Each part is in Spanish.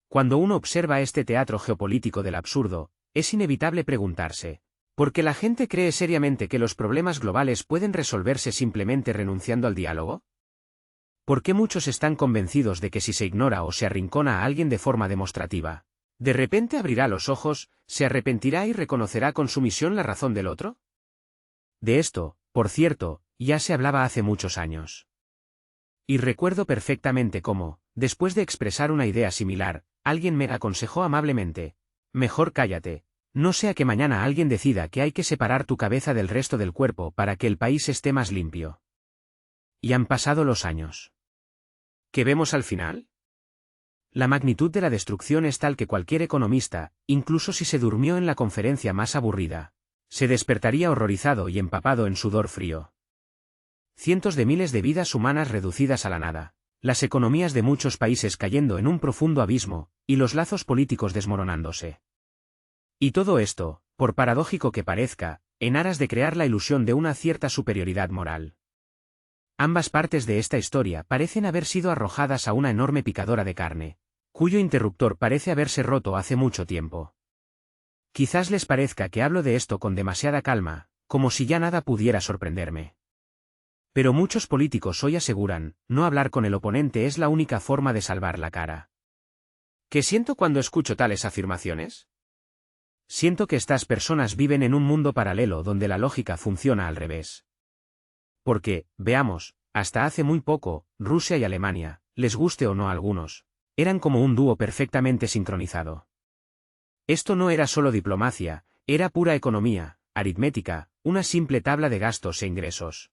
Cuando uno observa este teatro geopolítico del absurdo, es inevitable preguntarse, ¿por qué la gente cree seriamente que los problemas globales pueden resolverse simplemente renunciando al diálogo? ¿Por qué muchos están convencidos de que si se ignora o se arrincona a alguien de forma demostrativa, de repente abrirá los ojos, se arrepentirá y reconocerá con sumisión la razón del otro? De esto, por cierto, ya se hablaba hace muchos años. Y recuerdo perfectamente cómo, después de expresar una idea similar, alguien me aconsejó amablemente, mejor cállate, no sea que mañana alguien decida que hay que separar tu cabeza del resto del cuerpo para que el país esté más limpio. Y han pasado los años. ¿Qué vemos al final? La magnitud de la destrucción es tal que cualquier economista, incluso si se durmió en la conferencia más aburrida, se despertaría horrorizado y empapado en sudor frío. Cientos de miles de vidas humanas reducidas a la nada, las economías de muchos países cayendo en un profundo abismo, y los lazos políticos desmoronándose. Y todo esto, por paradójico que parezca, en aras de crear la ilusión de una cierta superioridad moral. Ambas partes de esta historia parecen haber sido arrojadas a una enorme picadora de carne, cuyo interruptor parece haberse roto hace mucho tiempo. Quizás les parezca que hablo de esto con demasiada calma, como si ya nada pudiera sorprenderme. Pero muchos políticos hoy aseguran, no hablar con el oponente es la única forma de salvar la cara. ¿Qué siento cuando escucho tales afirmaciones? Siento que estas personas viven en un mundo paralelo donde la lógica funciona al revés. Porque, veamos, hasta hace muy poco, Rusia y Alemania, les guste o no a algunos, eran como un dúo perfectamente sincronizado. Esto no era solo diplomacia, era pura economía, aritmética, una simple tabla de gastos e ingresos.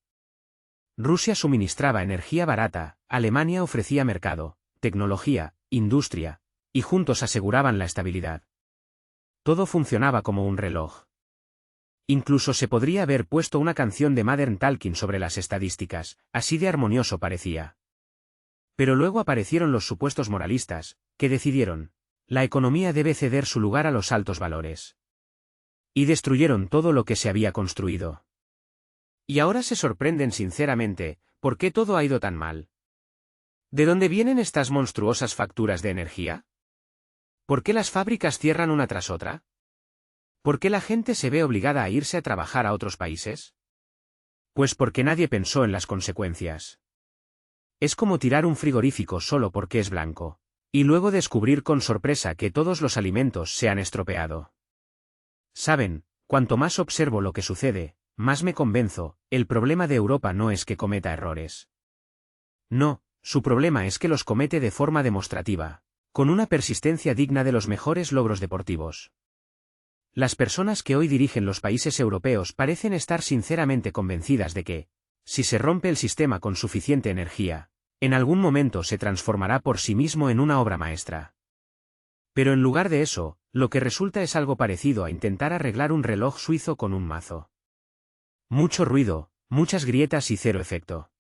Rusia suministraba energía barata, Alemania ofrecía mercado, tecnología, industria, y juntos aseguraban la estabilidad. Todo funcionaba como un reloj. Incluso se podría haber puesto una canción de Modern Talking sobre las estadísticas, así de armonioso parecía. Pero luego aparecieron los supuestos moralistas, que decidieron, la economía debe ceder su lugar a los altos valores. Y destruyeron todo lo que se había construido. Y ahora se sorprenden sinceramente, ¿por qué todo ha ido tan mal? ¿De dónde vienen estas monstruosas facturas de energía? ¿Por qué las fábricas cierran una tras otra? ¿Por qué la gente se ve obligada a irse a trabajar a otros países? Pues porque nadie pensó en las consecuencias. Es como tirar un frigorífico solo porque es blanco, y luego descubrir con sorpresa que todos los alimentos se han estropeado. Saben, cuanto más observo lo que sucede, más me convenzo, el problema de Europa no es que cometa errores. No, su problema es que los comete de forma demostrativa, con una persistencia digna de los mejores logros deportivos. Las personas que hoy dirigen los países europeos parecen estar sinceramente convencidas de que, si se rompe el sistema con suficiente energía, en algún momento se transformará por sí mismo en una obra maestra. Pero en lugar de eso, lo que resulta es algo parecido a intentar arreglar un reloj suizo con un mazo. Mucho ruido, muchas grietas y cero efecto.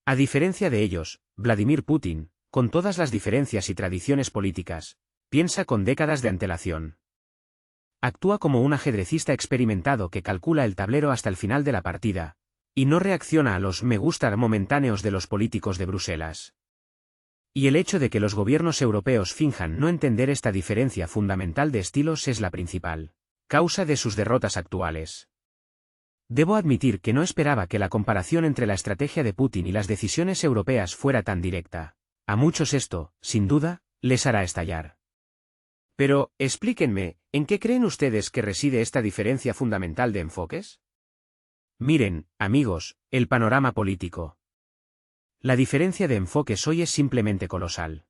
A diferencia de ellos, Vladimir Putin, con todas las diferencias y tradiciones políticas, piensa con décadas de antelación. Actúa como un ajedrecista experimentado que calcula el tablero hasta el final de la partida, y no reacciona a los me gusta momentáneos de los políticos de Bruselas. Y el hecho de que los gobiernos europeos finjan no entender esta diferencia fundamental de estilos es la principal causa de sus derrotas actuales. Debo admitir que no esperaba que la comparación entre la estrategia de Putin y las decisiones europeas fuera tan directa. A muchos esto, sin duda, les hará estallar. Pero, explíquenme, ¿en qué creen ustedes que reside esta diferencia fundamental de enfoques? Miren, amigos, el panorama político. La diferencia de enfoques hoy es simplemente colosal.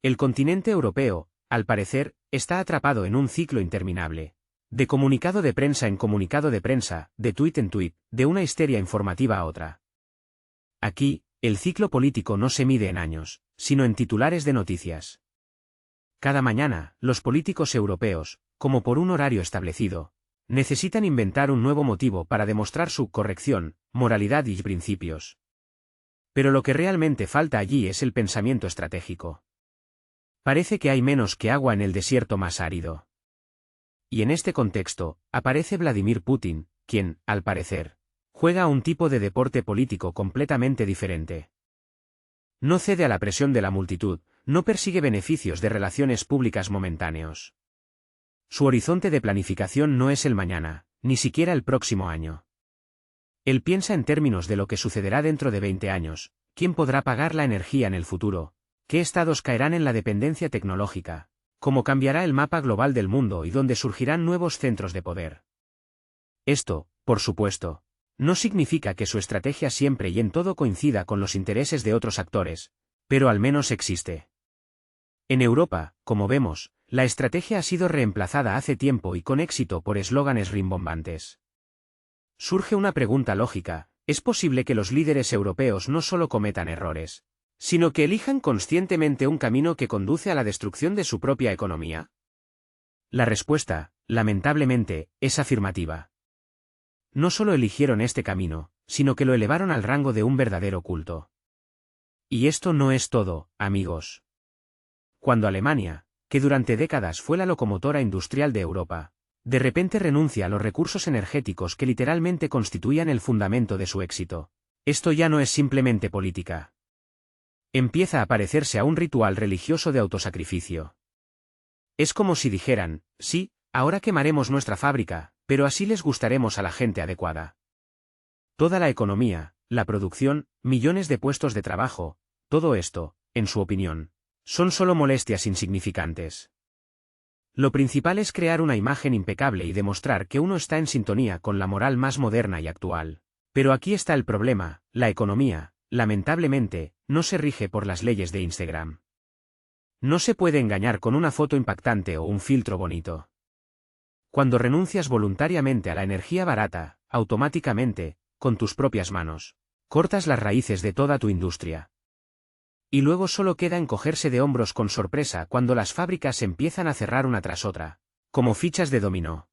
El continente europeo, al parecer, está atrapado en un ciclo interminable. De comunicado de prensa en comunicado de prensa, de tuit en tuit, de una histeria informativa a otra. Aquí, el ciclo político no se mide en años, sino en titulares de noticias. Cada mañana, los políticos europeos, como por un horario establecido, necesitan inventar un nuevo motivo para demostrar su corrección, moralidad y principios. Pero lo que realmente falta allí es el pensamiento estratégico. Parece que hay menos que agua en el desierto más árido. Y en este contexto, aparece Vladimir Putin, quien, al parecer, juega a un tipo de deporte político completamente diferente. No cede a la presión de la multitud, no persigue beneficios de relaciones públicas momentáneos. Su horizonte de planificación no es el mañana, ni siquiera el próximo año. Él piensa en términos de lo que sucederá dentro de 20 años, quién podrá pagar la energía en el futuro, qué estados caerán en la dependencia tecnológica, cómo cambiará el mapa global del mundo y dónde surgirán nuevos centros de poder. Esto, por supuesto, no significa que su estrategia siempre y en todo coincida con los intereses de otros actores, pero al menos existe. En Europa, como vemos, la estrategia ha sido reemplazada hace tiempo y con éxito por eslóganes rimbombantes. Surge una pregunta lógica: ¿es posible que los líderes europeos no solo cometan errores, sino que elijan conscientemente un camino que conduce a la destrucción de su propia economía? La respuesta, lamentablemente, es afirmativa. No solo eligieron este camino, sino que lo elevaron al rango de un verdadero culto. Y esto no es todo, amigos. Cuando Alemania, que durante décadas fue la locomotora industrial de Europa, de repente renuncia a los recursos energéticos que literalmente constituían el fundamento de su éxito, esto ya no es simplemente política. Empieza a parecerse a un ritual religioso de autosacrificio. Es como si dijeran: sí, ahora quemaremos nuestra fábrica, pero así les gustaremos a la gente adecuada. Toda la economía, la producción, millones de puestos de trabajo, todo esto, en su opinión, son solo molestias insignificantes. Lo principal es crear una imagen impecable y demostrar que uno está en sintonía con la moral más moderna y actual. Pero aquí está el problema: la economía, lamentablemente, no se rige por las leyes de Instagram. No se puede engañar con una foto impactante o un filtro bonito. Cuando renuncias voluntariamente a la energía barata, automáticamente, con tus propias manos, cortas las raíces de toda tu industria. Y luego solo queda encogerse de hombros con sorpresa cuando las fábricas empiezan a cerrar una tras otra, como fichas de dominó.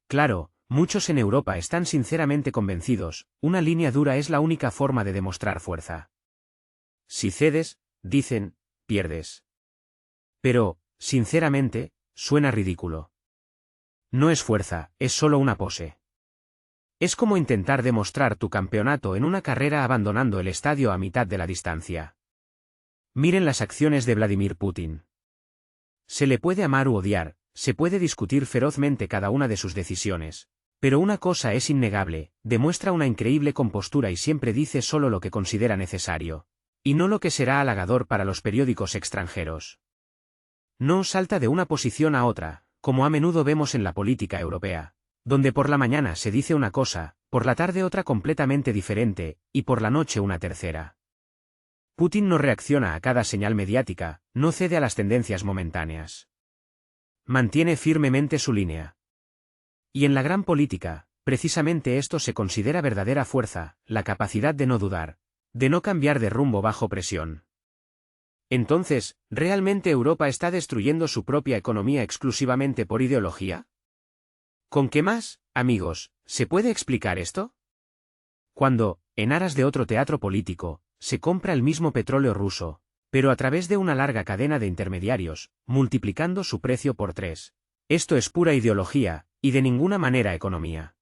Claro, muchos en Europa están sinceramente convencidos: una línea dura es la única forma de demostrar fuerza. Si cedes, dicen, pierdes. Pero, sinceramente, suena ridículo. No es fuerza, es solo una pose. Es como intentar demostrar tu campeonato en una carrera abandonando el estadio a mitad de la distancia. Miren las acciones de Vladimir Putin. Se le puede amar u odiar, se puede discutir ferozmente cada una de sus decisiones, pero una cosa es innegable: demuestra una increíble compostura y siempre dice solo lo que considera necesario, y no lo que será halagador para los periódicos extranjeros. No salta de una posición a otra, como a menudo vemos en la política europea, donde por la mañana se dice una cosa, por la tarde otra completamente diferente, y por la noche una tercera. Putin no reacciona a cada señal mediática, no cede a las tendencias momentáneas. Mantiene firmemente su línea. Y en la gran política, precisamente esto se considera verdadera fuerza: la capacidad de no dudar, de no cambiar de rumbo bajo presión. Entonces, ¿realmente Europa está destruyendo su propia economía exclusivamente por ideología? ¿Con qué más, amigos, se puede explicar esto? Cuando, en aras de otro teatro político, se compra el mismo petróleo ruso, pero a través de una larga cadena de intermediarios, multiplicando su precio por 3. Esto es pura ideología, y de ninguna manera economía.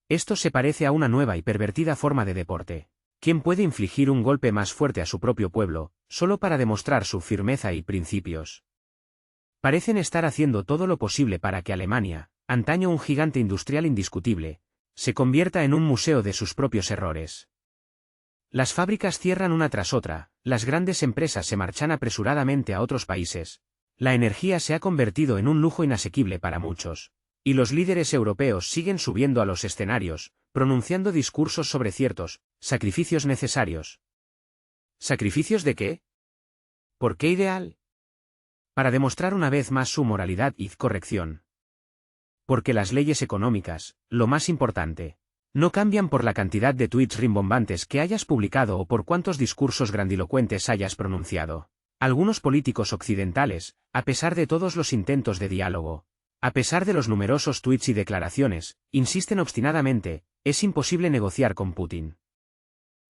Esto se parece a una nueva y pervertida forma de deporte. ¿Quién puede infligir un golpe más fuerte a su propio pueblo, solo para demostrar su firmeza y principios? Parecen estar haciendo todo lo posible para que Alemania, antaño un gigante industrial indiscutible, se convierta en un museo de sus propios errores. Las fábricas cierran una tras otra, las grandes empresas se marchan apresuradamente a otros países, la energía se ha convertido en un lujo inasequible para muchos, y los líderes europeos siguen subiendo a los escenarios, pronunciando discursos sobre ciertos sacrificios necesarios. ¿Sacrificios de qué? ¿Por qué ideal? Para demostrar una vez más su moralidad y corrección. Porque las leyes económicas, lo más importante, no cambian por la cantidad de tweets rimbombantes que hayas publicado o por cuántos discursos grandilocuentes hayas pronunciado. Algunos políticos occidentales, a pesar de todos los intentos de diálogo, a pesar de los numerosos tweets y declaraciones, insisten obstinadamente: es imposible negociar con Putin.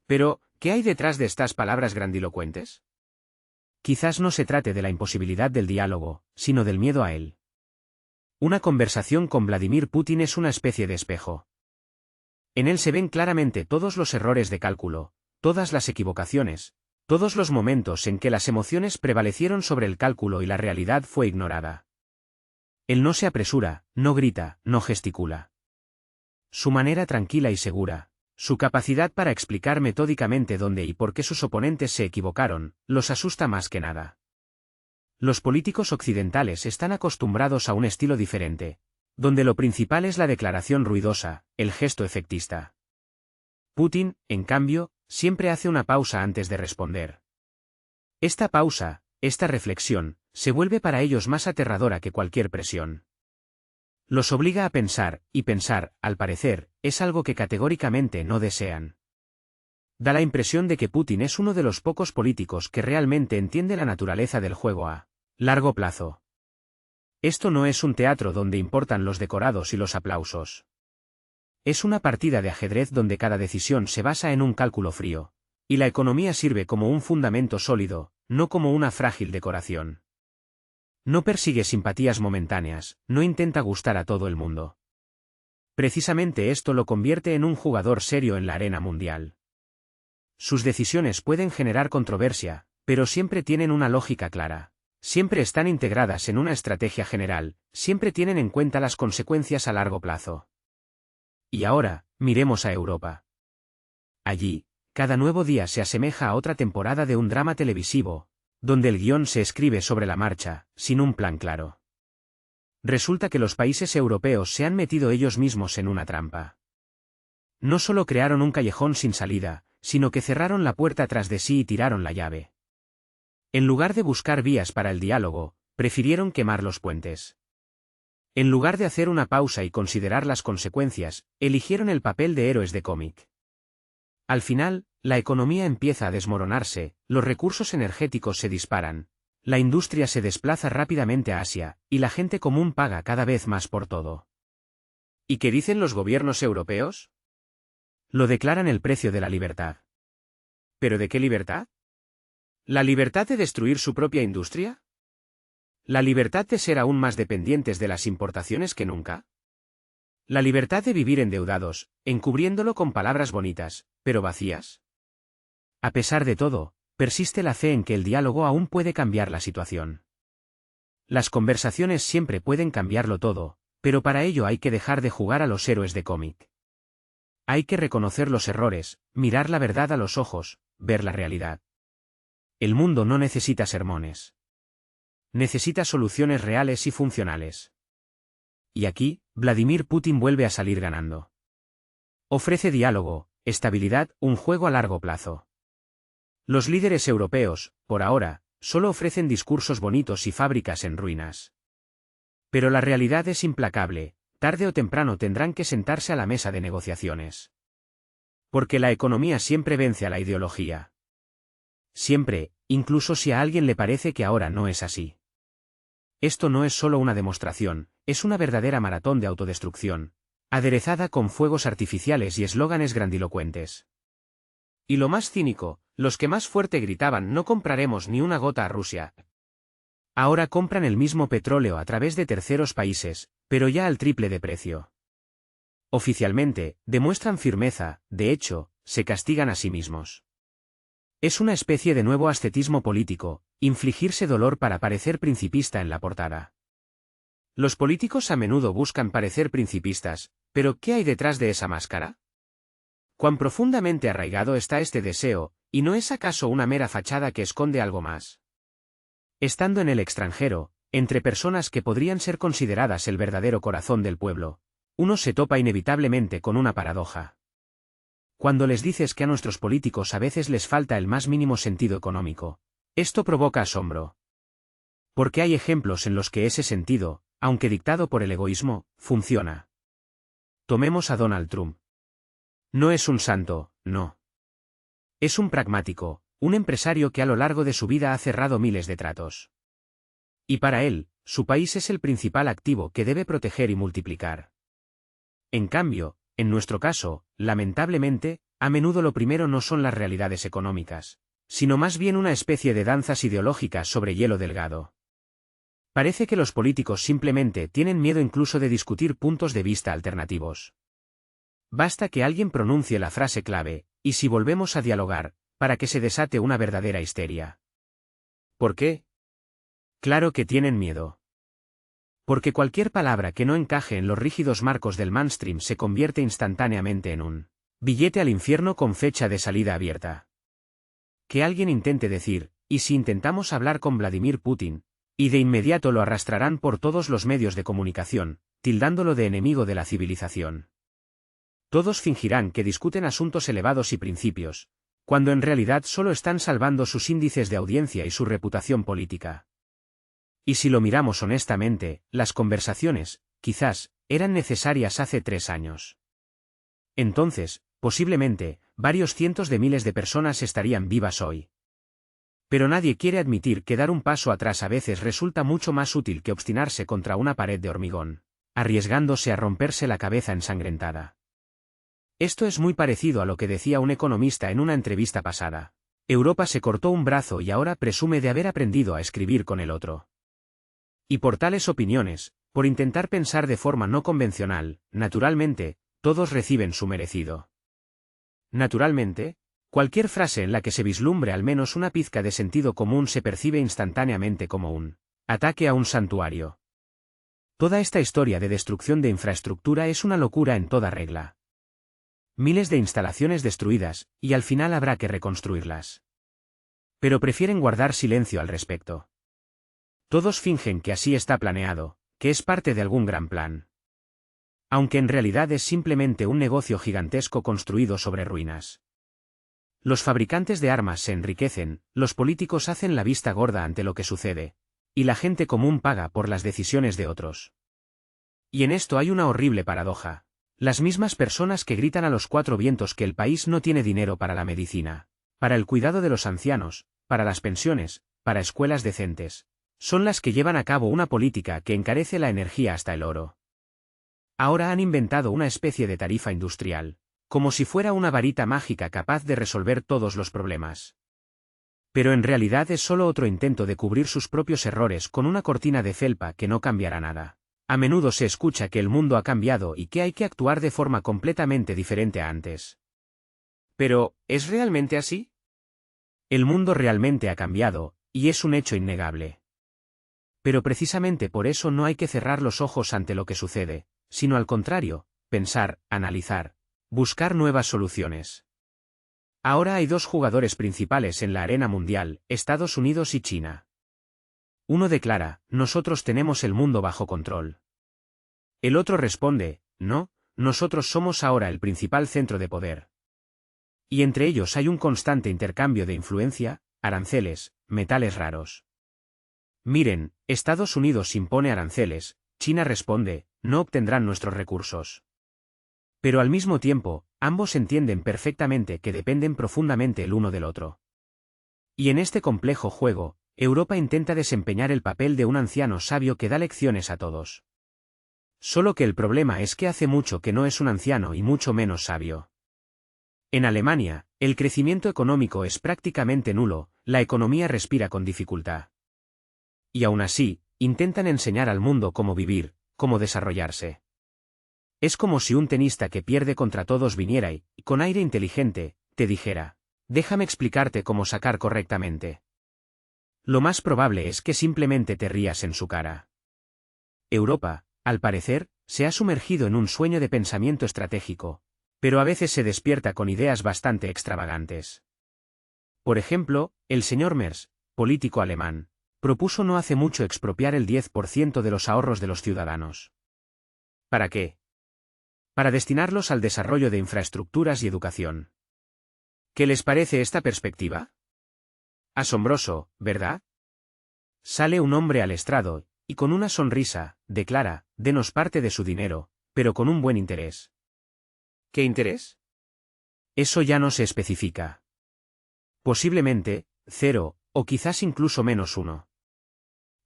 Pero, ¿qué hay detrás de estas palabras grandilocuentes? Quizás no se trate de la imposibilidad del diálogo, sino del miedo a él. Una conversación con Vladimir Putin es una especie de espejo. En él se ven claramente todos los errores de cálculo, todas las equivocaciones, Todos los momentos en que las emociones prevalecieron sobre el cálculo y la realidad fue ignorada. Él no se apresura, no grita, no gesticula. Su manera tranquila y segura, su capacidad para explicar metódicamente dónde y por qué sus oponentes se equivocaron, los asusta más que nada. Los políticos occidentales están acostumbrados a un estilo diferente, donde lo principal es la declaración ruidosa, el gesto efectista. Putin, en cambio, siempre hace una pausa antes de responder. Esta pausa, esta reflexión, se vuelve para ellos más aterradora que cualquier presión. Los obliga a pensar, y pensar, al parecer, es algo que categóricamente no desean. Da la impresión de que Putin es uno de los pocos políticos que realmente entiende la naturaleza del juego a largo plazo. Esto no es un teatro donde importan los decorados y los aplausos. Es una partida de ajedrez donde cada decisión se basa en un cálculo frío, y la economía sirve como un fundamento sólido, no como una frágil decoración. No persigue simpatías momentáneas, no intenta gustar a todo el mundo. Precisamente esto lo convierte en un jugador serio en la arena mundial. Sus decisiones pueden generar controversia, pero siempre tienen una lógica clara. Siempre están integradas en una estrategia general, siempre tienen en cuenta las consecuencias a largo plazo. Y ahora, miremos a Europa. Allí, cada nuevo día se asemeja a otra temporada de un drama televisivo, donde el guión se escribe sobre la marcha, sin un plan claro. Resulta que los países europeos se han metido ellos mismos en una trampa. No solo crearon un callejón sin salida, sino que cerraron la puerta tras de sí y tiraron la llave. En lugar de buscar vías para el diálogo, prefirieron quemar los puentes. En lugar de hacer una pausa y considerar las consecuencias, eligieron el papel de héroes de cómic. Al final, la economía empieza a desmoronarse, los recursos energéticos se disparan, la industria se desplaza rápidamente a Asia, y la gente común paga cada vez más por todo. ¿Y qué dicen los gobiernos europeos? Lo declaran el precio de la libertad. ¿Pero de qué libertad? ¿La libertad de destruir su propia industria? ¿La libertad de ser aún más dependientes de las importaciones que nunca? ¿La libertad de vivir endeudados, encubriéndolo con palabras bonitas, pero vacías? A pesar de todo, persiste la fe en que el diálogo aún puede cambiar la situación. Las conversaciones siempre pueden cambiarlo todo, pero para ello hay que dejar de jugar a los héroes de cómic. Hay que reconocer los errores, mirar la verdad a los ojos, ver la realidad. El mundo no necesita sermones. Necesita soluciones reales y funcionales. Y aquí, Vladimir Putin vuelve a salir ganando. Ofrece diálogo, estabilidad, un juego a largo plazo. Los líderes europeos, por ahora, solo ofrecen discursos bonitos y fábricas en ruinas. Pero la realidad es implacable, tarde o temprano tendrán que sentarse a la mesa de negociaciones. Porque la economía siempre vence a la ideología. Siempre, incluso si a alguien le parece que ahora no es así. Esto no es solo una demostración, es una verdadera maratón de autodestrucción, aderezada con fuegos artificiales y eslóganes grandilocuentes. Y lo más cínico, los que más fuerte gritaban no compraremos ni una gota a Rusia. Ahora compran el mismo petróleo a través de terceros países, pero ya al triple de precio. Oficialmente, demuestran firmeza, de hecho, se castigan a sí mismos. Es una especie de nuevo ascetismo político, infligirse dolor para parecer principista en la portada. Los políticos a menudo buscan parecer principistas, pero ¿qué hay detrás de esa máscara? ¿Cuán profundamente arraigado está este deseo, y no es acaso una mera fachada que esconde algo más? Estando en el extranjero, entre personas que podrían ser consideradas el verdadero corazón del pueblo, uno se topa inevitablemente con una paradoja. Cuando les dices que a nuestros políticos a veces les falta el más mínimo sentido económico, esto provoca asombro. Porque hay ejemplos en los que ese sentido, aunque dictado por el egoísmo, funciona. Tomemos a Donald Trump. No es un santo, no. Es un pragmático, un empresario que a lo largo de su vida ha cerrado miles de tratos. Y para él, su país es el principal activo que debe proteger y multiplicar. En cambio, en nuestro caso, lamentablemente, a menudo lo primero no son las realidades económicas, sino más bien una especie de danzas ideológicas sobre hielo delgado. Parece que los políticos simplemente tienen miedo incluso de discutir puntos de vista alternativos. Basta que alguien pronuncie la frase clave, y si volvemos a dialogar, para que se desate una verdadera histeria. ¿Por qué? Claro que tienen miedo. Porque cualquier palabra que no encaje en los rígidos marcos del mainstream se convierte instantáneamente en un billete al infierno con fecha de salida abierta. Que alguien intente decir, ¿y si intentamos hablar con Vladimir Putin? Y de inmediato lo arrastrarán por todos los medios de comunicación, tildándolo de enemigo de la civilización. Todos fingirán que discuten asuntos elevados y principios, cuando en realidad solo están salvando sus índices de audiencia y su reputación política. Y si lo miramos honestamente, las conversaciones, quizás, eran necesarias hace 3 años. Entonces, posiblemente, varios cientos de miles de personas estarían vivas hoy. Pero nadie quiere admitir que dar un paso atrás a veces resulta mucho más útil que obstinarse contra una pared de hormigón, arriesgándose a romperse la cabeza ensangrentada. Esto es muy parecido a lo que decía un economista en una entrevista pasada. Europa se cortó un brazo y ahora presume de haber aprendido a escribir con el otro. Y por tales opiniones, por intentar pensar de forma no convencional, naturalmente, todos reciben su merecido. Naturalmente, cualquier frase en la que se vislumbre al menos una pizca de sentido común se percibe instantáneamente como un ataque a un santuario. Toda esta historia de destrucción de infraestructura es una locura en toda regla. Miles de instalaciones destruidas, y al final habrá que reconstruirlas. Pero prefieren guardar silencio al respecto. Todos fingen que así está planeado, que es parte de algún gran plan. Aunque en realidad es simplemente un negocio gigantesco construido sobre ruinas. Los fabricantes de armas se enriquecen, los políticos hacen la vista gorda ante lo que sucede, y la gente común paga por las decisiones de otros. Y en esto hay una horrible paradoja. Las mismas personas que gritan a los 4 vientos que el país no tiene dinero para la medicina, para el cuidado de los ancianos, para las pensiones, para escuelas decentes, son las que llevan a cabo una política que encarece la energía hasta el oro. Ahora han inventado una especie de tarifa industrial, como si fuera una varita mágica capaz de resolver todos los problemas. Pero en realidad es solo otro intento de cubrir sus propios errores con una cortina de felpa que no cambiará nada. A menudo se escucha que el mundo ha cambiado y que hay que actuar de forma completamente diferente a antes. Pero, ¿es realmente así? El mundo realmente ha cambiado, y es un hecho innegable. Pero precisamente por eso no hay que cerrar los ojos ante lo que sucede, sino al contrario, pensar, analizar, buscar nuevas soluciones. Ahora hay 2 jugadores principales en la arena mundial, Estados Unidos y China. Uno declara, nosotros tenemos el mundo bajo control. El otro responde, no, nosotros somos ahora el principal centro de poder. Y entre ellos hay un constante intercambio de influencia, aranceles, metales raros. Miren, Estados Unidos impone aranceles, China responde, no obtendrán nuestros recursos. Pero al mismo tiempo, ambos entienden perfectamente que dependen profundamente el uno del otro. Y en este complejo juego, Europa intenta desempeñar el papel de un anciano sabio que da lecciones a todos. Solo que el problema es que hace mucho que no es un anciano y mucho menos sabio. En Alemania, el crecimiento económico es prácticamente nulo, la economía respira con dificultad. Y aún así, intentan enseñar al mundo cómo vivir, cómo desarrollarse. Es como si un tenista que pierde contra todos viniera y, con aire inteligente, te dijera, déjame explicarte cómo sacar correctamente. Lo más probable es que simplemente te rías en su cara. Europa, al parecer, se ha sumergido en un sueño de pensamiento estratégico, pero a veces se despierta con ideas bastante extravagantes. Por ejemplo, el señor Merz, político alemán, propuso no hace mucho expropiar el 10% de los ahorros de los ciudadanos. ¿Para qué? Para destinarlos al desarrollo de infraestructuras y educación. ¿Qué les parece esta perspectiva? Asombroso, ¿verdad? Sale un hombre al estrado, y con una sonrisa, declara, denos parte de su dinero, pero con un buen interés. ¿Qué interés? Eso ya no se especifica. Posiblemente, 0, o quizás incluso -1.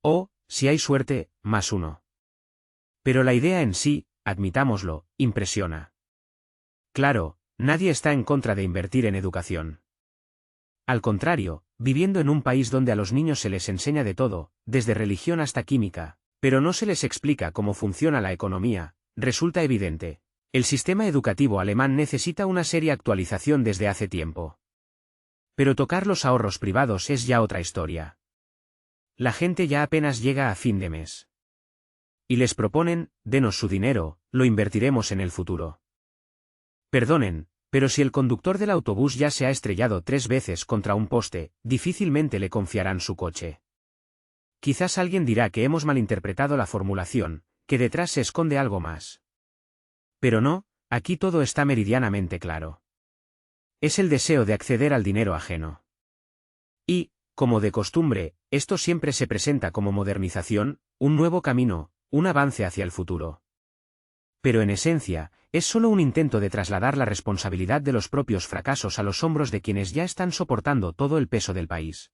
O, si hay suerte, +1. Pero la idea en sí, admitámoslo, impresiona. Claro, nadie está en contra de invertir en educación. Al contrario, viviendo en un país donde a los niños se les enseña de todo, desde religión hasta química, pero no se les explica cómo funciona la economía, resulta evidente. El sistema educativo alemán necesita una seria actualización desde hace tiempo. Pero tocar los ahorros privados es ya otra historia. La gente ya apenas llega a fin de mes. Y les proponen, denos su dinero, lo invertiremos en el futuro. Perdonen, pero si el conductor del autobús ya se ha estrellado 3 veces contra un poste, difícilmente le confiarán su coche. Quizás alguien dirá que hemos malinterpretado la formulación, que detrás se esconde algo más. Pero no, aquí todo está meridianamente claro. Es el deseo de acceder al dinero ajeno. Y, como de costumbre, esto siempre se presenta como modernización, un nuevo camino, un avance hacia el futuro. Pero en esencia, es solo un intento de trasladar la responsabilidad de los propios fracasos a los hombros de quienes ya están soportando todo el peso del país.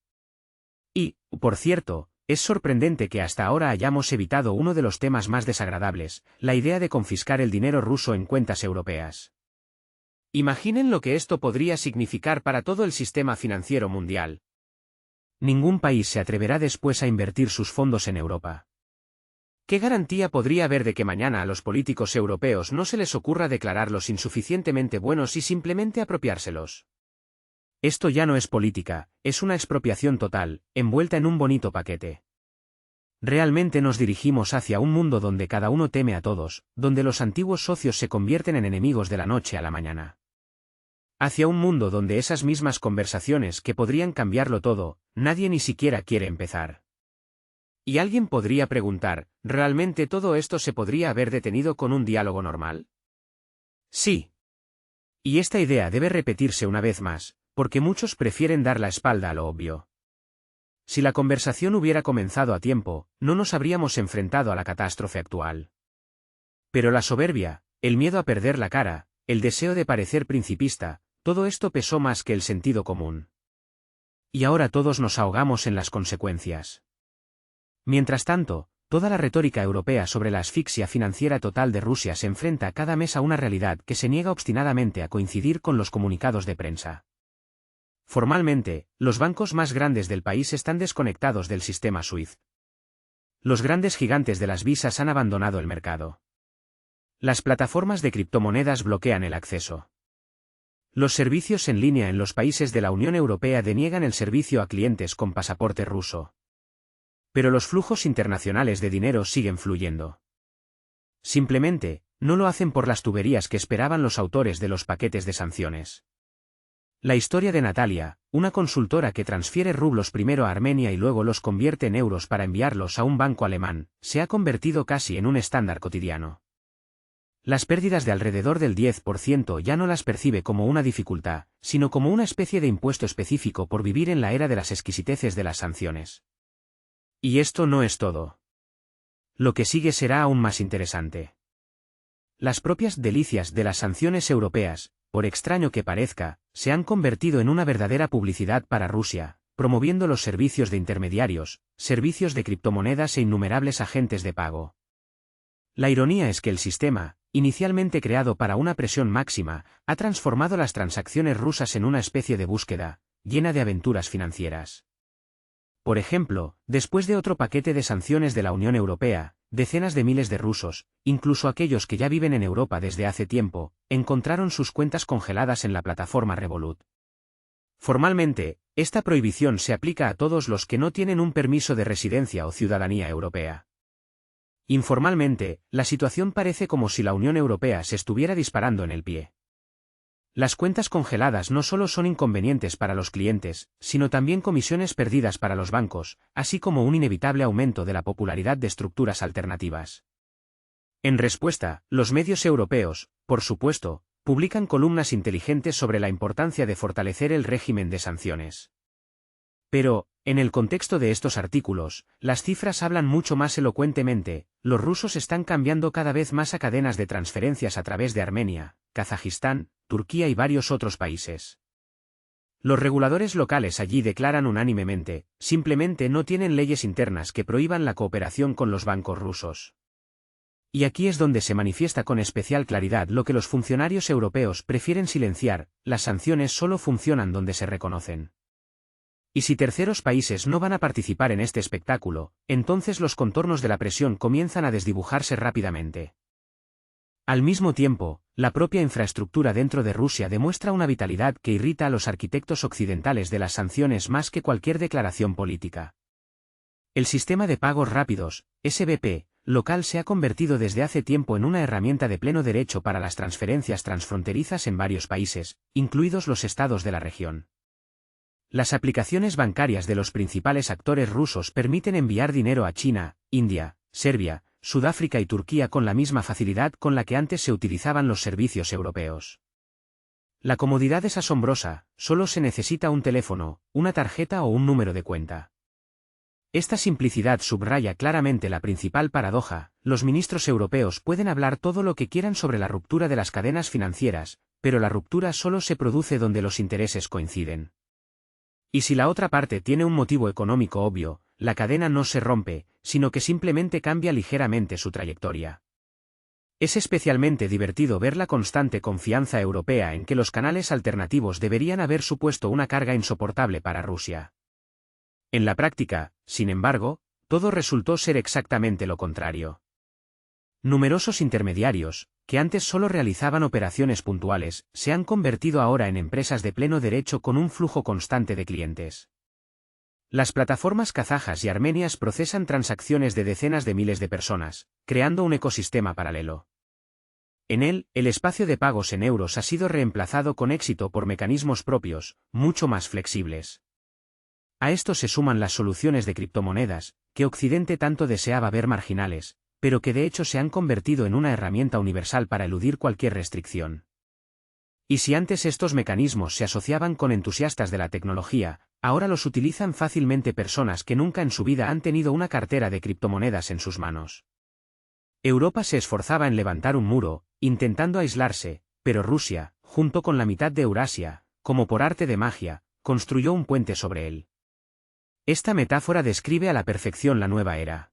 Y, por cierto, es sorprendente que hasta ahora hayamos evitado uno de los temas más desagradables, la idea de confiscar el dinero ruso en cuentas europeas. Imaginen lo que esto podría significar para todo el sistema financiero mundial. Ningún país se atreverá después a invertir sus fondos en Europa. ¿Qué garantía podría haber de que mañana a los políticos europeos no se les ocurra declararlos insuficientemente buenos y simplemente apropiárselos? Esto ya no es política, es una expropiación total, envuelta en un bonito paquete. Realmente nos dirigimos hacia un mundo donde cada uno teme a todos, donde los antiguos socios se convierten en enemigos de la noche a la mañana. Hacia un mundo donde esas mismas conversaciones que podrían cambiarlo todo, nadie ni siquiera quiere empezar. Y alguien podría preguntar, ¿realmente todo esto se podría haber detenido con un diálogo normal? Sí. Y esta idea debe repetirse una vez más, porque muchos prefieren dar la espalda a lo obvio. Si la conversación hubiera comenzado a tiempo, no nos habríamos enfrentado a la catástrofe actual. Pero la soberbia, el miedo a perder la cara, el deseo de parecer principista, todo esto pesó más que el sentido común. Y ahora todos nos ahogamos en las consecuencias. Mientras tanto, toda la retórica europea sobre la asfixia financiera total de Rusia se enfrenta cada mes a una realidad que se niega obstinadamente a coincidir con los comunicados de prensa. Formalmente, los bancos más grandes del país están desconectados del sistema SWIFT. Los grandes gigantes de las visas han abandonado el mercado. Las plataformas de criptomonedas bloquean el acceso. Los servicios en línea en los países de la Unión Europea deniegan el servicio a clientes con pasaporte ruso. Pero los flujos internacionales de dinero siguen fluyendo. Simplemente, no lo hacen por las tuberías que esperaban los autores de los paquetes de sanciones. La historia de Natalia, una consultora que transfiere rublos primero a Armenia y luego los convierte en euros para enviarlos a un banco alemán, se ha convertido casi en un estándar cotidiano. Las pérdidas de alrededor del 10% ya no las percibe como una dificultad, sino como una especie de impuesto específico por vivir en la era de las exquisiteces de las sanciones. Y esto no es todo. Lo que sigue será aún más interesante. Las propias delicias de las sanciones europeas, por extraño que parezca, se han convertido en una verdadera publicidad para Rusia, promoviendo los servicios de intermediarios, servicios de criptomonedas e innumerables agentes de pago. La ironía es que el sistema, inicialmente creado para una presión máxima, ha transformado las transacciones rusas en una especie de búsqueda, llena de aventuras financieras. Por ejemplo, después de otro paquete de sanciones de la Unión Europea, decenas de miles de rusos, incluso aquellos que ya viven en Europa desde hace tiempo, encontraron sus cuentas congeladas en la plataforma Revolut. Formalmente, esta prohibición se aplica a todos los que no tienen un permiso de residencia o ciudadanía europea. Informalmente, la situación parece como si la Unión Europea se estuviera disparando en el pie. Las cuentas congeladas no solo son inconvenientes para los clientes, sino también comisiones perdidas para los bancos, así como un inevitable aumento de la popularidad de estructuras alternativas. En respuesta, los medios europeos, por supuesto, publican columnas inteligentes sobre la importancia de fortalecer el régimen de sanciones. Pero, en el contexto de estos artículos, las cifras hablan mucho más elocuentemente. Los rusos están cambiando cada vez más a cadenas de transferencias a través de Armenia, Kazajistán, Turquía y varios otros países. Los reguladores locales allí declaran unánimemente, simplemente no tienen leyes internas que prohíban la cooperación con los bancos rusos. Y aquí es donde se manifiesta con especial claridad lo que los funcionarios europeos prefieren silenciar: las sanciones solo funcionan donde se reconocen. Y si terceros países no van a participar en este espectáculo, entonces los contornos de la presión comienzan a desdibujarse rápidamente. Al mismo tiempo, La propia infraestructura dentro de Rusia demuestra una vitalidad que irrita a los arquitectos occidentales de las sanciones más que cualquier declaración política. El sistema de pagos rápidos, SBP, local se ha convertido desde hace tiempo en una herramienta de pleno derecho para las transferencias transfronterizas en varios países, incluidos los estados de la región. Las aplicaciones bancarias de los principales actores rusos permiten enviar dinero a China, India, Serbia, Sudáfrica y Turquía con la misma facilidad con la que antes se utilizaban los servicios europeos. La comodidad es asombrosa, solo se necesita un teléfono, una tarjeta o un número de cuenta. Esta simplicidad subraya claramente la principal paradoja: los ministros europeos pueden hablar todo lo que quieran sobre la ruptura de las cadenas financieras, pero la ruptura solo se produce donde los intereses coinciden. Y si la otra parte tiene un motivo económico obvio, la cadena no se rompe, sino que simplemente cambia ligeramente su trayectoria. Es especialmente divertido ver la constante confianza europea en que los canales alternativos deberían haber supuesto una carga insoportable para Rusia. En la práctica, sin embargo, todo resultó ser exactamente lo contrario. Numerosos intermediarios, que antes solo realizaban operaciones puntuales, se han convertido ahora en empresas de pleno derecho con un flujo constante de clientes. Las plataformas kazajas y armenias procesan transacciones de decenas de miles de personas, creando un ecosistema paralelo. En él, el espacio de pagos en euros ha sido reemplazado con éxito por mecanismos propios, mucho más flexibles. A esto se suman las soluciones de criptomonedas, que Occidente tanto deseaba ver marginales, pero que de hecho se han convertido en una herramienta universal para eludir cualquier restricción. Y si antes estos mecanismos se asociaban con entusiastas de la tecnología, ahora los utilizan fácilmente personas que nunca en su vida han tenido una cartera de criptomonedas en sus manos. Europa se esforzaba en levantar un muro, intentando aislarse, pero Rusia, junto con la mitad de Eurasia, como por arte de magia, construyó un puente sobre él. Esta metáfora describe a la perfección la nueva era.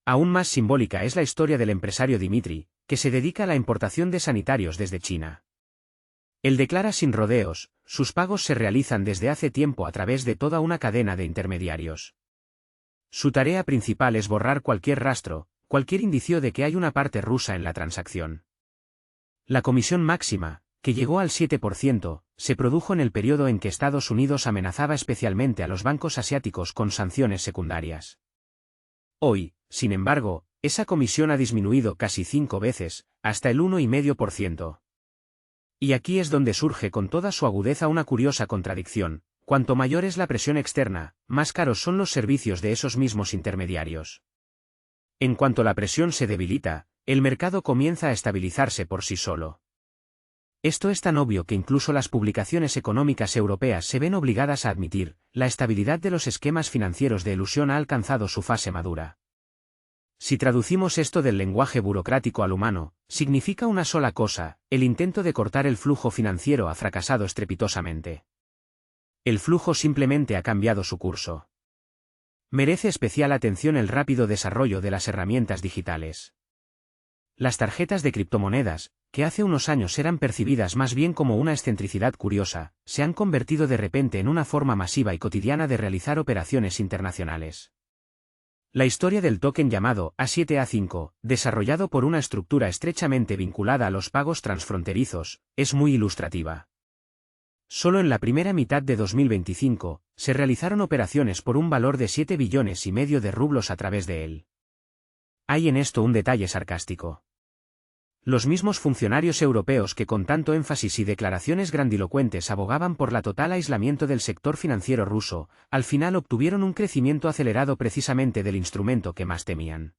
Aún más simbólica es la historia del empresario Dmitry, que se dedica a la importación de sanitarios desde China. Él declara sin rodeos: sus pagos se realizan desde hace tiempo a través de toda una cadena de intermediarios. Su tarea principal es borrar cualquier rastro, cualquier indicio de que hay una parte rusa en la transacción. La comisión máxima, que llegó al 7%, se produjo en el periodo en que Estados Unidos amenazaba especialmente a los bancos asiáticos con sanciones secundarias. Hoy, sin embargo, esa comisión ha disminuido casi 5 veces, hasta el 1,5%. Y aquí es donde surge con toda su agudeza una curiosa contradicción: cuanto mayor es la presión externa, más caros son los servicios de esos mismos intermediarios. En cuanto la presión se debilita, el mercado comienza a estabilizarse por sí solo. Esto es tan obvio que incluso las publicaciones económicas europeas se ven obligadas a admitir: la estabilidad de los esquemas financieros de elusión ha alcanzado su fase madura. Si traducimos esto del lenguaje burocrático al humano, significa una sola cosa: el intento de cortar el flujo financiero ha fracasado estrepitosamente. El flujo simplemente ha cambiado su curso. Merece especial atención el rápido desarrollo de las herramientas digitales. Las tarjetas de criptomonedas, que hace unos años eran percibidas más bien como una excentricidad curiosa, se han convertido de repente en una forma masiva y cotidiana de realizar operaciones internacionales. La historia del token llamado A7A5, desarrollado por una estructura estrechamente vinculada a los pagos transfronterizos, es muy ilustrativa. Solo en la primera mitad de 2025, se realizaron operaciones por un valor de 7,5 billones de rublos a través de él. Hay en esto un detalle sarcástico. Los mismos funcionarios europeos que con tanto énfasis y declaraciones grandilocuentes abogaban por la total aislamiento del sector financiero ruso, al final obtuvieron un crecimiento acelerado precisamente del instrumento que más temían.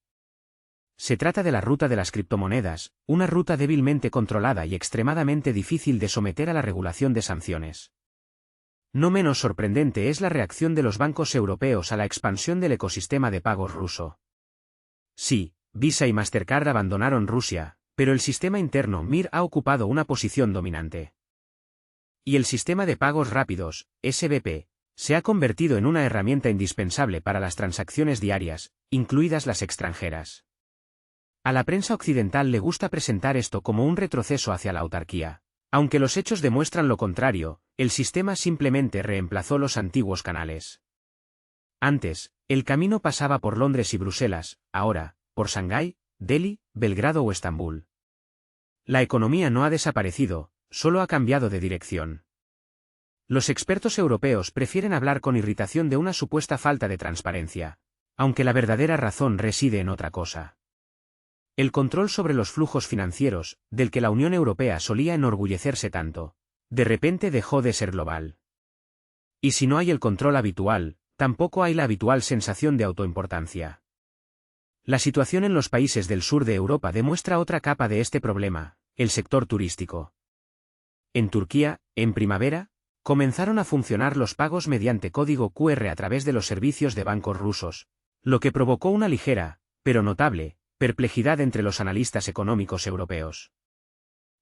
Se trata de la ruta de las criptomonedas, una ruta débilmente controlada y extremadamente difícil de someter a la regulación de sanciones. No menos sorprendente es la reacción de los bancos europeos a la expansión del ecosistema de pagos ruso. Sí, Visa y Mastercard abandonaron Rusia, pero el sistema interno MIR ha ocupado una posición dominante. Y el sistema de pagos rápidos, SBP, se ha convertido en una herramienta indispensable para las transacciones diarias, incluidas las extranjeras. A la prensa occidental le gusta presentar esto como un retroceso hacia la autarquía. Aunque los hechos demuestran lo contrario, el sistema simplemente reemplazó los antiguos canales. Antes, el camino pasaba por Londres y Bruselas; ahora, por Shanghái, Delhi, Belgrado o Estambul. La economía no ha desaparecido, solo ha cambiado de dirección. Los expertos europeos prefieren hablar con irritación de una supuesta falta de transparencia, aunque la verdadera razón reside en otra cosa. El control sobre los flujos financieros, del que la Unión Europea solía enorgullecerse tanto, de repente dejó de ser global. Y si no hay el control habitual, tampoco hay la habitual sensación de autoimportancia. La situación en los países del sur de Europa demuestra otra capa de este problema, el sector turístico. En Turquía, en primavera, comenzaron a funcionar los pagos mediante código QR a través de los servicios de bancos rusos, lo que provocó una ligera, pero notable, perplejidad entre los analistas económicos europeos.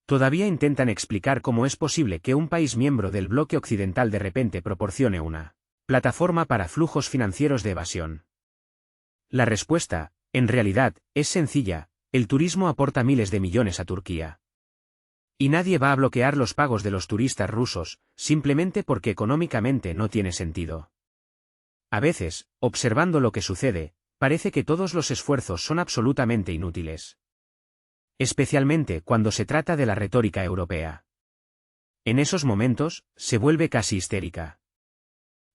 Todavía intentan explicar cómo es posible que un país miembro del bloque occidental de repente proporcione una plataforma para flujos financieros de evasión. La respuesta, en realidad, es sencilla: el turismo aporta miles de millones a Turquía. Y nadie va a bloquear los pagos de los turistas rusos, simplemente porque económicamente no tiene sentido. A veces, observando lo que sucede, parece que todos los esfuerzos son absolutamente inútiles. Especialmente cuando se trata de la retórica europea. En esos momentos, se vuelve casi histérica.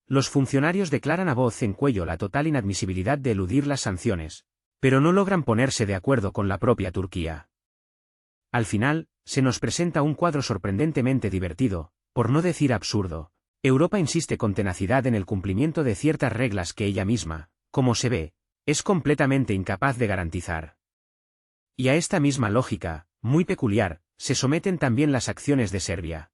Los funcionarios declaran a voz en cuello la total inadmisibilidad de eludir las sanciones, pero no logran ponerse de acuerdo con la propia Turquía. Al final, se nos presenta un cuadro sorprendentemente divertido, por no decir absurdo. Europa insiste con tenacidad en el cumplimiento de ciertas reglas que ella misma, como se ve, es completamente incapaz de garantizar. Y a esta misma lógica, muy peculiar, se someten también las acciones de Serbia.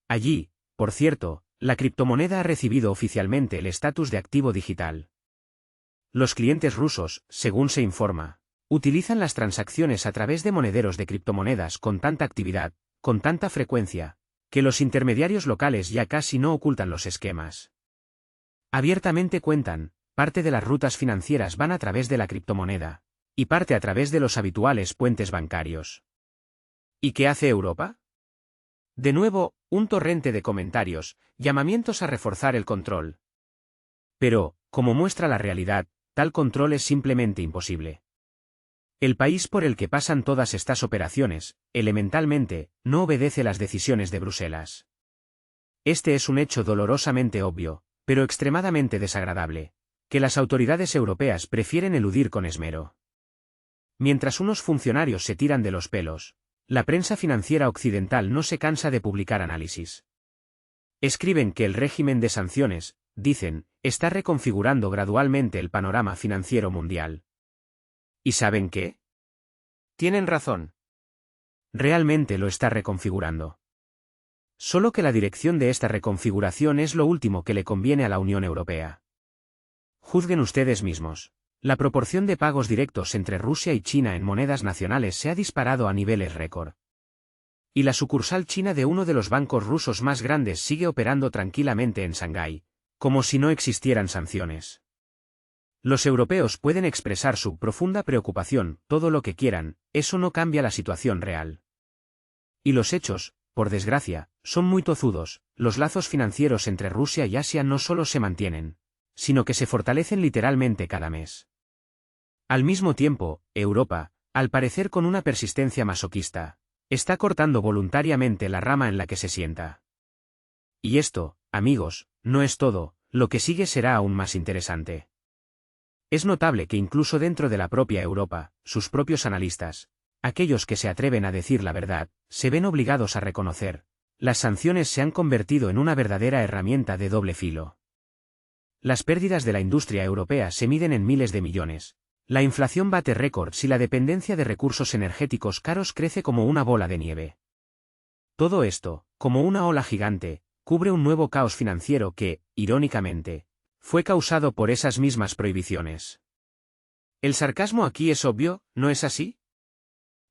Allí, por cierto, la criptomoneda ha recibido oficialmente el estatus de activo digital. Los clientes rusos, según se informa, utilizan las transacciones a través de monederos de criptomonedas con tanta actividad, con tanta frecuencia, que los intermediarios locales ya casi no ocultan los esquemas. Abiertamente cuentan: parte de las rutas financieras van a través de la criptomoneda, y parte a través de los habituales puentes bancarios. ¿Y qué hace Europa? De nuevo, un torrente de comentarios, llamamientos a reforzar el control. Pero, como muestra la realidad, tal control es simplemente imposible. El país por el que pasan todas estas operaciones, elementalmente, no obedece las decisiones de Bruselas. Este es un hecho dolorosamente obvio, pero extremadamente desagradable, que las autoridades europeas prefieren eludir con esmero. Mientras unos funcionarios se tiran de los pelos, la prensa financiera occidental no se cansa de publicar análisis. Escriben que el régimen de sanciones, dicen, está reconfigurando gradualmente el panorama financiero mundial. ¿Y saben qué? Tienen razón. Realmente lo está reconfigurando. Solo que la dirección de esta reconfiguración es lo último que le conviene a la Unión Europea. Juzguen ustedes mismos. La proporción de pagos directos entre Rusia y China en monedas nacionales se ha disparado a niveles récord. Y la sucursal china de uno de los bancos rusos más grandes sigue operando tranquilamente en Shanghái, como si no existieran sanciones. Los europeos pueden expresar su profunda preocupación todo lo que quieran, eso no cambia la situación real. Y los hechos, por desgracia, son muy tozudos: los lazos financieros entre Rusia y Asia no solo se mantienen, sino que se fortalecen literalmente cada mes. Al mismo tiempo, Europa, al parecer con una persistencia masoquista, está cortando voluntariamente la rama en la que se sienta. Y esto, amigos, no es todo, lo que sigue será aún más interesante. Es notable que incluso dentro de la propia Europa, sus propios analistas, aquellos que se atreven a decir la verdad, se ven obligados a reconocer: las sanciones se han convertido en una verdadera herramienta de doble filo. Las pérdidas de la industria europea se miden en miles de millones. La inflación bate récords y la dependencia de recursos energéticos caros crece como una bola de nieve. Todo esto, como una ola gigante, cubre un nuevo caos financiero que, irónicamente, fue causado por esas mismas prohibiciones. El sarcasmo aquí es obvio, ¿no es así?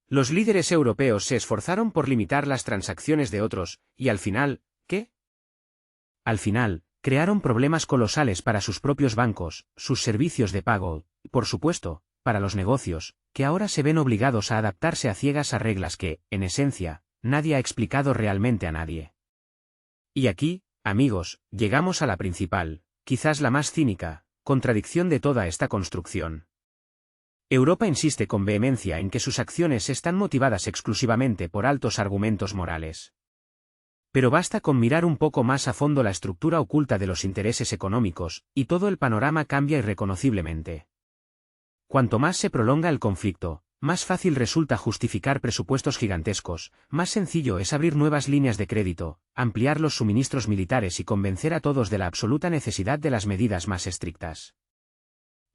Los líderes europeos se esforzaron por limitar las transacciones de otros, y al final, ¿qué? Al final, crearon problemas colosales para sus propios bancos, sus servicios de pago, y por supuesto, para los negocios, que ahora se ven obligados a adaptarse a ciegas a reglas que, en esencia, nadie ha explicado realmente a nadie. Y aquí, amigos, llegamos a la principal, quizás la más cínica, contradicción de toda esta construcción. Europa insiste con vehemencia en que sus acciones están motivadas exclusivamente por altos argumentos morales. Pero basta con mirar un poco más a fondo la estructura oculta de los intereses económicos, y todo el panorama cambia irreconociblemente. Cuanto más se prolonga el conflicto, más fácil resulta justificar presupuestos gigantescos, más sencillo es abrir nuevas líneas de crédito, ampliar los suministros militares y convencer a todos de la absoluta necesidad de las medidas más estrictas.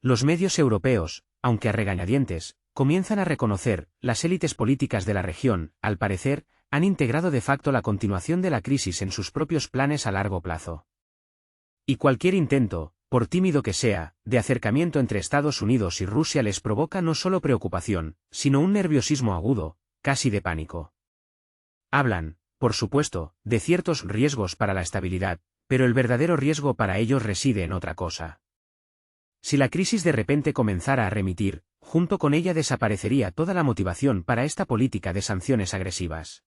Los medios europeos, aunque a regañadientes, comienzan a reconocer, las élites políticas de la región, al parecer, han integrado de facto la continuación de la crisis en sus propios planes a largo plazo. Y cualquier intento, por tímido que sea, de acercamiento entre Estados Unidos y Rusia les provoca no solo preocupación, sino un nerviosismo agudo, casi de pánico. Hablan, por supuesto, de ciertos riesgos para la estabilidad, pero el verdadero riesgo para ellos reside en otra cosa. Si la crisis de repente comenzara a remitir, junto con ella desaparecería toda la motivación para esta política de sanciones agresivas.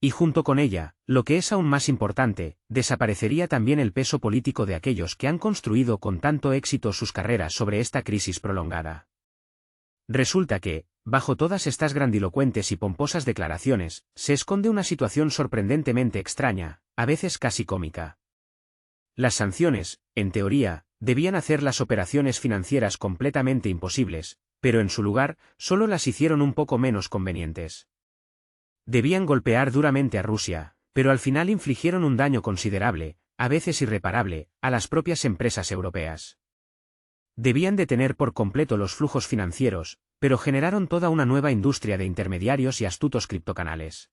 Y junto con ella, lo que es aún más importante, desaparecería también el peso político de aquellos que han construido con tanto éxito sus carreras sobre esta crisis prolongada. Resulta que, bajo todas estas grandilocuentes y pomposas declaraciones, se esconde una situación sorprendentemente extraña, a veces casi cómica. Las sanciones, en teoría, debían hacer las operaciones financieras completamente imposibles, pero en su lugar, solo las hicieron un poco menos convenientes. Debían golpear duramente a Rusia, pero al final infligieron un daño considerable, a veces irreparable, a las propias empresas europeas. Debían detener por completo los flujos financieros, pero generaron toda una nueva industria de intermediarios y astutos criptocanales.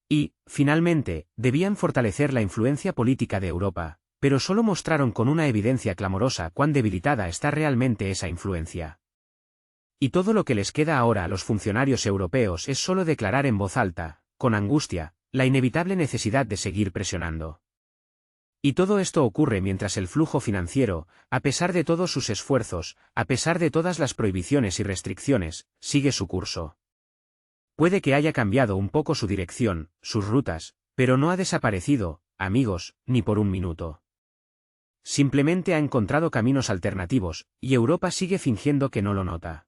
Y, finalmente, debían fortalecer la influencia política de Europa, pero solo mostraron con una evidencia clamorosa cuán debilitada está realmente esa influencia. Y todo lo que les queda ahora a los funcionarios europeos es solo declarar en voz alta, con angustia, la inevitable necesidad de seguir presionando. Y todo esto ocurre mientras el flujo financiero, a pesar de todos sus esfuerzos, a pesar de todas las prohibiciones y restricciones, sigue su curso. Puede que haya cambiado un poco su dirección, sus rutas, pero no ha desaparecido, amigos, ni por un minuto. Simplemente ha encontrado caminos alternativos, y Europa sigue fingiendo que no lo nota.